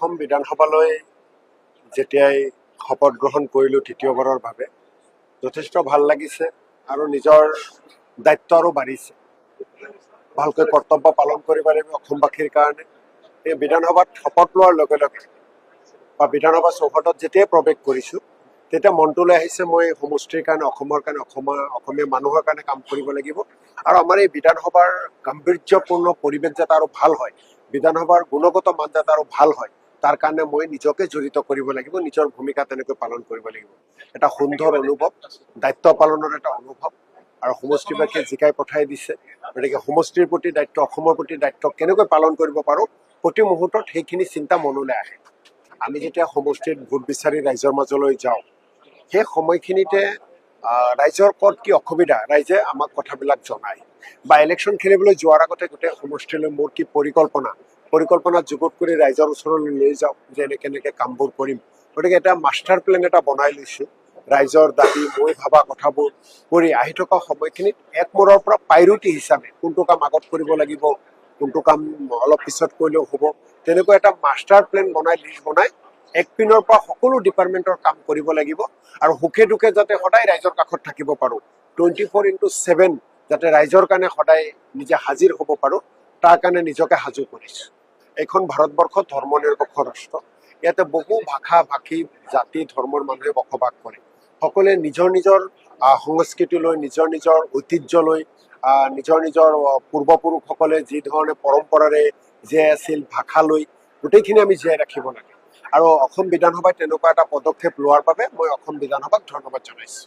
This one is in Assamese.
অসম বিধানসভালৈ যেতিয়াই শপত গ্ৰহণ কৰিলোঁ তৃতীয়বাৰৰ বাবে যথেষ্ট ভাল লাগিছে আৰু নিজৰ দায়িত্ব আৰু বাঢ়িছে। ভালকৈ কৰ্তব্য পালন কৰিব লাগিব অসমবাসীৰ কাৰণে। এই বিধানসভাত শপত লোৱাৰ লগে লগে বা বিধানসভা চৌহদত যেতিয়াই প্ৰৱেশ কৰিছোঁ তেতিয়া মনটোলৈ আহিছে মই সমষ্টিৰ কাৰণে, অসমৰ কাৰণে, অসমীয়া মানুহৰ কাৰণে কাম কৰিব লাগিব। আৰু আমাৰ এই বিধানসভাৰ গাম্ভীৰ্যপূৰ্ণ পৰিৱেশ যাতে আৰু ভাল হয়, বিধানসভাৰ গুণগত মান যাতে আৰু ভাল হয়, তাৰ কাৰণে মই নিজকে জড়িত কৰিব লাগিব, নিজৰ ভূমিকা তেনেকৈ পালন কৰিব লাগিব। এটা সুন্দৰ অনুভৱ, দায়িত্ব পালনৰ এটা অনুভৱ আৰু সমষ্টিবাসীয়ে জিকাই পঠাই দিছে। গতিকে সমষ্টিৰ প্ৰতি দায়িত্ব, অসমৰ প্ৰতি দায়িত্ব কেনেকৈ পালন কৰিব পাৰোঁ প্ৰতি মুহূৰ্তত সেইখিনি চিন্তা মনলৈ আহে। আমি যেতিয়া সমষ্টিত ভোট বিচাৰি ৰাইজৰ মাজলৈ যাওঁ সেই সময়খিনিতে ৰাইজৰ ক'ত কি অসুবিধা ৰাইজে আমাক কথাবিলাক জনায় বা ইলেকশ্যন খেলিবলৈ যোৱাৰ আগতে গোটেই সমষ্টিলৈ মোৰ কি পৰিকল্পনা যুগুত কৰি ৰাইজৰ ওচৰলৈ লৈ যাওঁ যে এনেকৈ এনেকৈ কামবোৰ কৰিম। গতিকে এটা মাষ্টাৰ প্লেন এটা বনাই লৈছোঁ। ৰাইজৰ দাবী মই ভবা কথাবোৰ কৰি আহি থকা সময়খিনিত এক মূৰৰ পৰা প্ৰায়ৰিটি হিচাপে কোনটো কাম আগত কৰিব লাগিব, কোনটো কাম অলপ পিছত কৰিলেও হ'ব, তেনেকুৱা এটা মাষ্টাৰ প্লেন লিষ্ট বনাই এক পিনৰ পৰা সকলো ডিপাৰ্টমেণ্টৰ কাম কৰিব লাগিব আৰু সুখে দুখে যাতে সদায় ৰাইজৰ কাষত থাকিব পাৰোঁ, 24/7 যাতে ৰাইজৰ কাৰণে সদায় নিজে হাজিৰ হ'ব পাৰোঁ, তাৰ কাৰণে নিজকে সাজু কৰিছোঁ। এইখন ভাৰতবৰ্ষত ধৰ্ম নিৰপেক্ষ ৰাষ্ট্ৰ। ইয়াতে বহু ভাষা ভাষী জাতি ধৰ্মৰ মানুহে বসবাস কৰে। সকলোৱে নিজৰ নিজৰ সংস্কৃতিলৈ, নিজৰ নিজৰ ঐতিহ্যলৈ, নিজৰ নিজৰ পূৰ্বপুৰুষসকলে যি ধৰণে পৰম্পৰাৰে জীয়াই আছিল ভাষালৈ গোটেইখিনি আমি জীয়াই ৰাখিব লাগে। আৰু অসম বিধানসভাই তেনেকুৱা এটা পদক্ষেপ লোৱাৰ বাবে মই অসম বিধানসভাক ধন্যবাদ জনাইছোঁ।